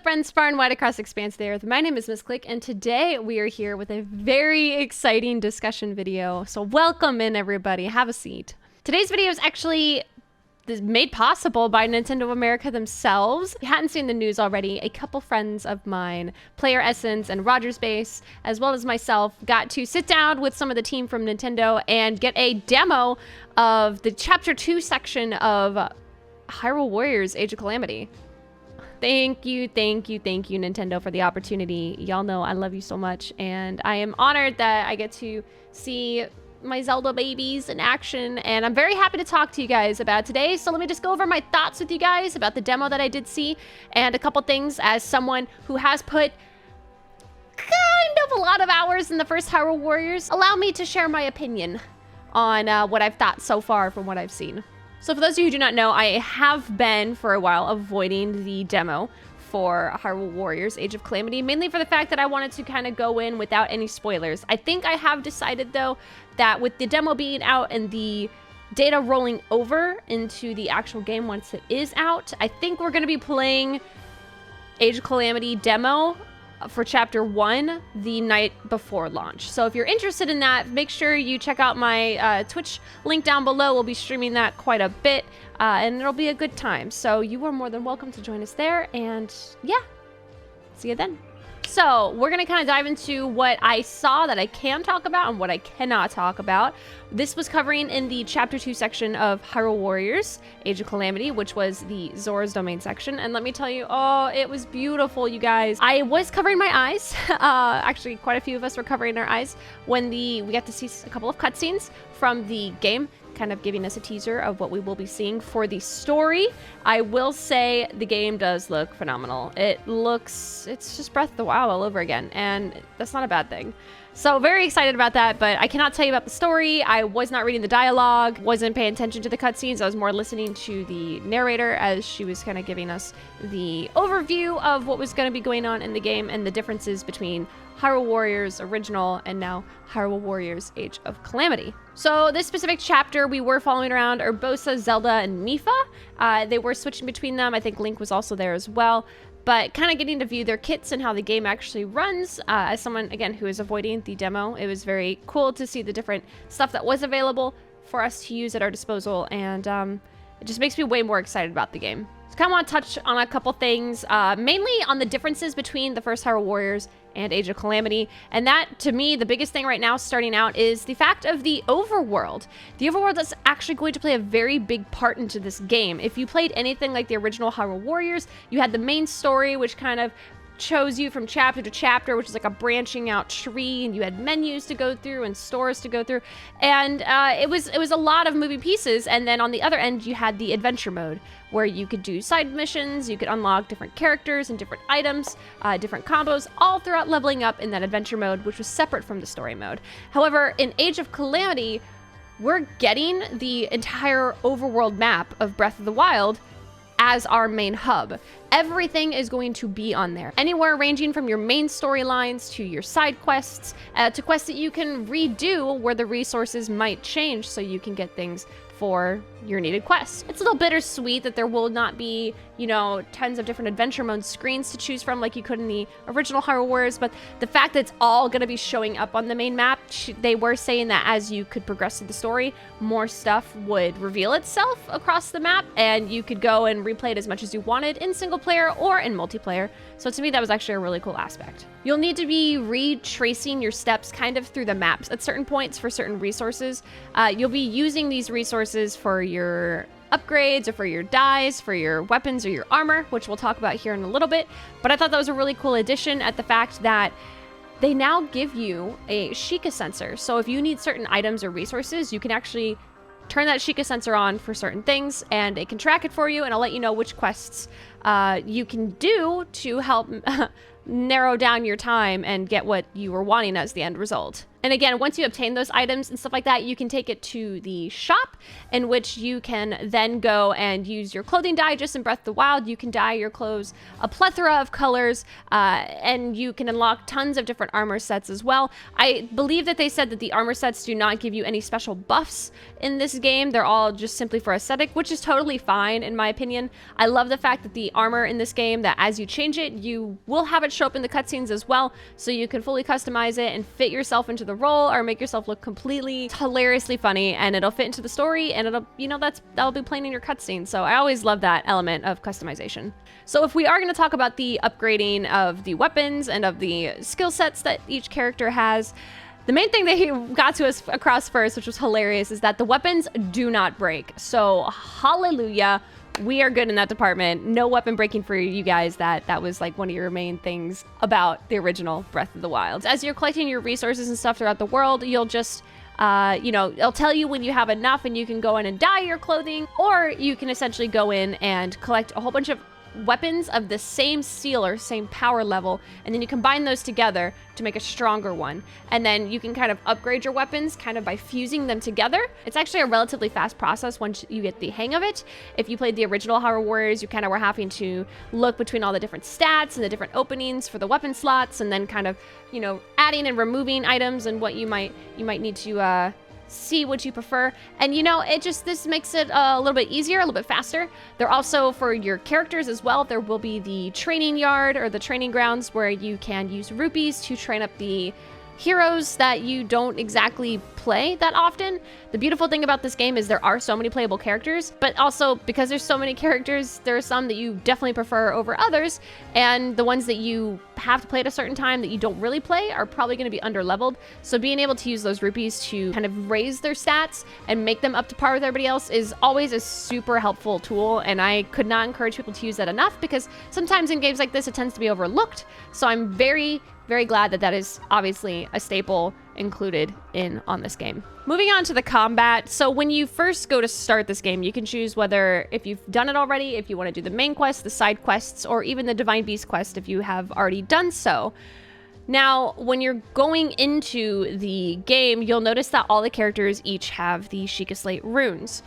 friends far and wide across the expanse there. My name is MissClick, and today we are here with a very exciting discussion video. So welcome in, everybody. Have a seat. Today's video is actually made possible by Nintendo America themselves. If you hadn't seen the news already, a couple friends of mine, Player Essence and Rogers Base, as well as myself, got to sit down with some of the team from Nintendo and get a demo of the Chapter 2 section of Hyrule Warriors Age of Calamity. Thank you, Nintendo, for the opportunity. Y'all know I love you so much, and I am honored that I get to see my Zelda babies in action, and I'm very happy to talk to you guys about today. So let me just go over my thoughts with you guys about the demo that I did see, and a couple things as someone who has put kind of a lot of hours in the first Hyrule Warriors. Allow me to share my opinion on what I've thought so far from what I've seen. So for those of you who do not know, I have been for a while avoiding the demo for Hyrule Warriors Age of Calamity, mainly for the fact that I wanted to kind of go in without any spoilers. I think I have decided, though, that with the demo being out and the data rolling over into the actual game once it is out, I think we're going to be playing Age of Calamity demo for Chapter 1 the night before launch. So if you're interested in that, make sure you check out my Twitch link down below. We'll be streaming that quite a bit, and it'll be a good time. So you are more than welcome to join us there, and yeah, see you then. So we're going to kind of dive into what I saw that I can talk about and what I cannot talk about. This was covering in the Chapter 2 section of Hyrule Warriors Age of Calamity, which was the Zora's Domain section. And let me tell you, oh, it was beautiful, you guys. I was covering my eyes. Actually, quite a few of us were covering our eyes when we got to see a couple of cutscenes from the game, kind of giving us a teaser of what we will be seeing for the story. I will say the game does look phenomenal. It's just Breath of the Wild all over again, and that's not a bad thing. So very excited about that, but I cannot tell you about the story. I was not reading the dialogue, wasn't paying attention to the cutscenes. I was more listening to the narrator as she was kind of giving us the overview of what was going to be going on in the game and the differences between Hyrule Warriors original and now Hyrule Warriors Age of Calamity. So this specific chapter, we were following around Urbosa, Zelda, and Mipha. They were switching between them. I think Link was also there as well. But kind of getting to view their kits and how the game actually runs. As someone, again, who is avoiding the demo, it was very cool to see the different stuff that was available for us to use at our disposal. And it just makes me way more excited about the game. So kind of want to touch on a couple things, mainly on the differences between the first Hyrule Warriors and Age of Calamity. And that, to me, the biggest thing right now starting out is the fact of the overworld. The overworld is actually going to play a very big part into this game. If you played anything like the original Hyrule Warriors, you had the main story, which kind of chose you from chapter to chapter, which is like a branching out tree, and you had menus to go through and stores to go through, and it was a lot of moving pieces. And then on the other end, you had the adventure mode, where you could do side missions, you could unlock different characters and different items, different combos, all throughout leveling up in that adventure mode, which was separate from the story mode. However, in Age of Calamity, we're getting the entire overworld map of Breath of the Wild as our main hub. Everything is going to be on there. Anywhere ranging from your main storylines to your side quests, to quests that you can redo where the resources might change so you can get things for your needed quests. It's a little bittersweet that there will not be, you know, tons of different adventure mode screens to choose from like you could in the original Hyrule Warriors, but the fact that it's all going to be showing up on the main map, they were saying that as you could progress through the story, more stuff would reveal itself across the map, and you could go and replay it as much as you wanted in single player or in multiplayer. So to me, that was actually a really cool aspect. You'll need to be retracing your steps kind of through the maps at certain points for certain resources. You'll be using these resources for your upgrades or for your dyes, for your weapons or your armor, which we'll talk about here in a little bit. But I thought that was a really cool addition at the fact that they now give you a Sheikah sensor. So if you need certain items or resources, you can actually turn that Sheikah sensor on for certain things, and it can track it for you, and I'll let you know which quests you can do to help narrow down your time and get what you were wanting as the end result. And again, once you obtain those items and stuff like that, you can take it to the shop, in which you can then go and use your clothing dye. Just in Breath of the Wild, you can dye your clothes a plethora of colors, and you can unlock tons of different armor sets as well. I believe that they said that the armor sets do not give you any special buffs in this game. They're all just simply for aesthetic, which is totally fine in my opinion. I love the fact that the armor in this game, that as you change it, you will have it show up in the cutscenes as well, so you can fully customize it and fit yourself into the role or make yourself look completely hilariously funny, and it'll fit into the story, and it'll, you know, that'll be playing in your cutscene. So I always love that element of customization. So if we are going to talk about the upgrading of the weapons and of the skill sets that each character has, the main thing that he got to us across first, which was hilarious, is that the weapons do not break. So hallelujah, we are good in that department. No weapon breaking for you guys. That was like one of your main things about the original Breath of the Wild. As you're collecting your resources and stuff throughout the world, you'll just you know, it'll tell you when you have enough, and you can go in and dye your clothing, or you can essentially go in and collect a whole bunch of weapons of the same steel or same power level, and then you combine those together to make a stronger one. And then you can kind of upgrade your weapons kind of by fusing them together. It's actually a relatively fast process once you get the hang of it. If you played the original Hyrule Warriors, you kind of were having to look between all the different stats and the different openings for the weapon slots, and then kind of, you know, adding and removing items and what you might need to see what you prefer. And you know, this makes it a little bit easier, a little bit faster. They're also, for your characters as well, there will be the training yard or the training grounds where you can use rupees to train up the heroes that you don't exactly play that often. The beautiful thing about this game is there are so many playable characters, but also because there's so many characters, there are some that you definitely prefer over others, and the ones that you have to play at a certain time that you don't really play are probably going to be under-leveled. So being able to use those rupees to kind of raise their stats and make them up to par with everybody else is always a super helpful tool, and I could not encourage people to use that enough, because sometimes in games like this it tends to be overlooked. So I'm very glad that that is obviously a staple included on this game. Moving on to the combat. So when you first go to start this game, you can choose whether, if you've done it already, if you want to do the main quest, the side quests, or even the Divine Beast quest if you have already done so. Now, when you're going into the game, you'll notice that all the characters each have the Sheikah Slate runes.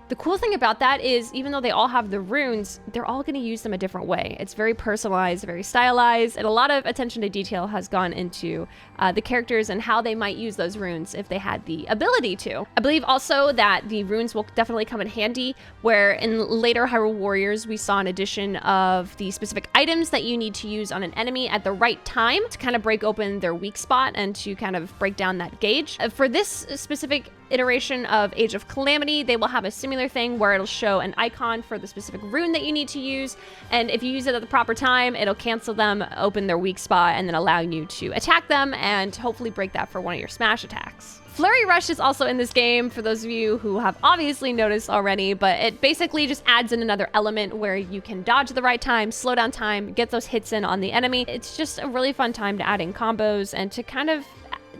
The cool thing about that is, even though they all have the runes, they're all going to use them a different way. It's very personalized, very stylized, and a lot of attention to detail has gone into the characters and how they might use those runes if they had the ability to. I believe also that the runes will definitely come in handy, where in later Hyrule Warriors, we saw an addition of the specific items that you need to use on an enemy at the right time to kind of break open their weak spot and to kind of break down that gauge. For this specific iteration of Age of Calamity, they will have a similar thing where it'll show an icon for the specific rune that you need to use, and if you use it at the proper time, it'll cancel them, open their weak spot, and then allowing you to attack them and hopefully break that for one of your smash attacks. Flurry Rush is also in this game, for those of you who have obviously noticed already, but it basically just adds in another element where you can dodge at the right time, slow down time, get those hits in on the enemy. It's just a really fun time to add in combos and to kind of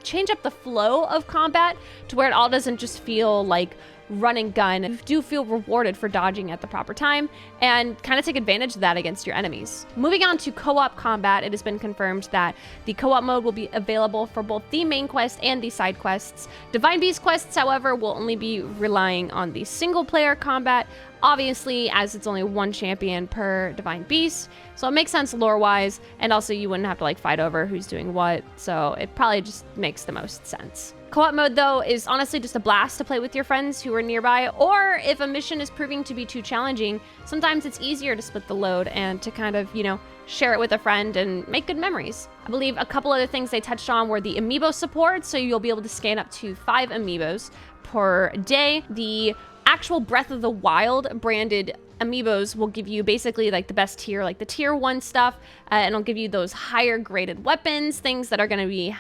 change up the flow of combat to where it all doesn't just feel like run and gun. You do feel rewarded for dodging at the proper time and kind of take advantage of that against your enemies. Moving on to co-op combat, it has been confirmed that the co-op mode will be available for both the main quest and the side quests. Divine Beast quests, however, will only be relying on the single player combat, obviously, as it's only one champion per Divine Beast, so it makes sense lore-wise, and also you wouldn't have to like fight over who's doing what, so it probably just makes the most sense. Co-op mode, though, is honestly just a blast to play with your friends who are nearby, or if a mission is proving to be too challenging, sometimes it's easier to split the load and to kind of, you know, share it with a friend and make good memories. I believe a couple other things they touched on were the amiibo support, so you'll be able to scan up to 5 amiibos per day. The actual Breath of the Wild branded amiibos will give you basically like the best tier, like the tier 1 stuff, and it'll give you those higher graded weapons, things that are going to be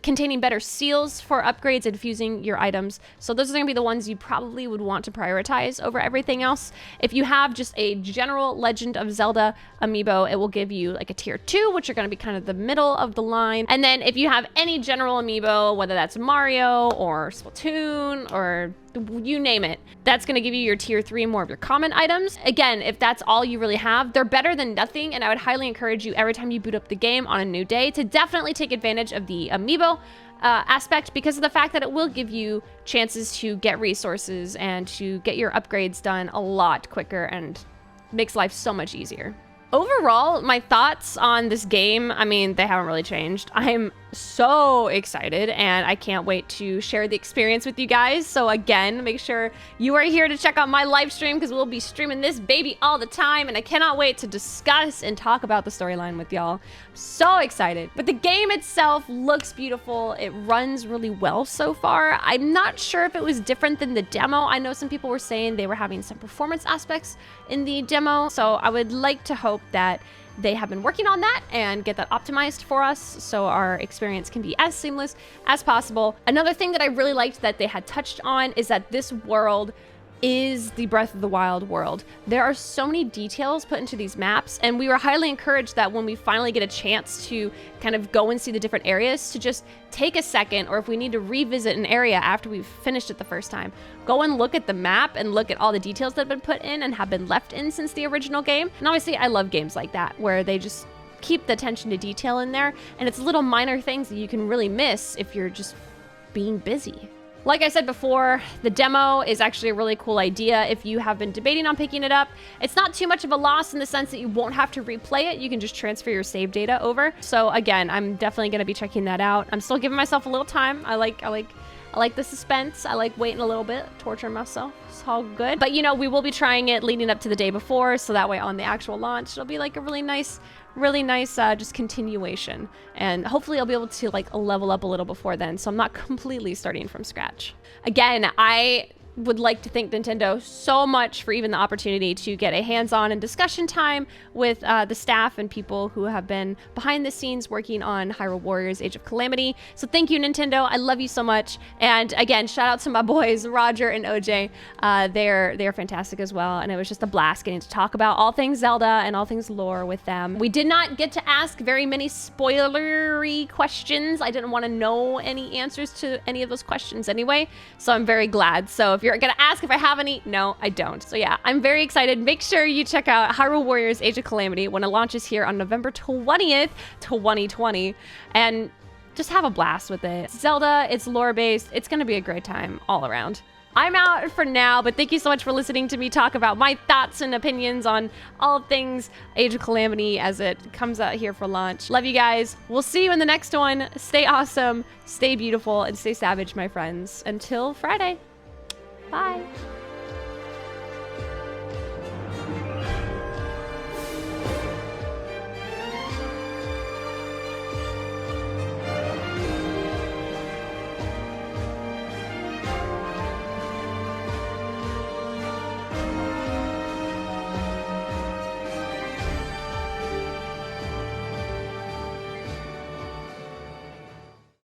containing better seals for upgrades and fusing your items. So those are going to be the ones you probably would want to prioritize over everything else. If you have just a general Legend of Zelda amiibo, it will give you like a tier 2, which are going to be kind of the middle of the line. And then if you have any general amiibo, whether that's Mario or Splatoon or you name it, that's going to give you your tier 3, more of your common items. Again, if that's all you really have, they're better than nothing, and I would highly encourage you every time you boot up the game on a new day to definitely take advantage of the amiibo. aspect because of the fact that it will give you chances to get resources and to get your upgrades done a lot quicker and makes life so much easier. Overall, my thoughts on this game, I mean, they haven't really changed. I'm so excited and I can't wait to share the experience with you guys. So again, make sure you are here to check out my live stream because we'll be streaming this baby all the time, and I cannot wait to discuss and talk about the storyline with y'all. I'm so excited. But the game itself looks beautiful. It runs really well so far. I'm not sure if it was different than the demo. I know some people were saying they were having some performance aspects in the demo, so I would like to hope that they have been working on that and get that optimized for us so our experience can be as seamless as possible. Another thing that I really liked that they had touched on is that this world is the Breath of the Wild world. There are so many details put into these maps, and we were highly encouraged that when we finally get a chance to kind of go and see the different areas, to just take a second, or if we need to revisit an area after we've finished it the first time, go and look at the map and look at all the details that have been put in and have been left in since the original game. And obviously I love games like that where they just keep the attention to detail in there, and it's little minor things that you can really miss if you're just being busy. Like I said before, the demo is actually a really cool idea if you have been debating on picking it up. It's not too much of a loss in the sense that you won't have to replay it. You can just transfer your save data over. So again, I'm definitely going to be checking that out. I'm still giving myself a little time. I like the suspense. I like waiting a little bit, torturing myself. It's all good. But you know, we will be trying it leading up to the day before, so that way on the actual launch, it'll be like a really nice just continuation, and hopefully I'll be able to like level up a little before then, so I'm not completely starting from scratch. Again, I would like to thank Nintendo so much for even the opportunity to get a hands-on and discussion time with the staff and people who have been behind the scenes working on Hyrule Warriors Age of Calamity. So thank you, Nintendo. I love you so much. And again, shout out to my boys, Roger and OJ. They're fantastic as well. And it was just a blast getting to talk about all things Zelda and all things lore with them. We did not get to ask very many spoilery questions. I didn't want to know any answers to any of those questions anyway, so I'm very glad. So if you're gonna ask if I have any, no, I don't. So yeah, I'm very excited. Make sure you check out Hyrule Warriors Age of Calamity when it launches here on November 20th, 2020, and just have a blast with it. It's Zelda, it's lore-based, it's gonna be a great time all around. I'm out for now, but thank you so much for listening to me talk about my thoughts and opinions on all things Age of Calamity as it comes out here for launch. Love you guys. We'll see you in the next one. Stay awesome, stay beautiful, and stay savage, my friends. Until Friday. Bye.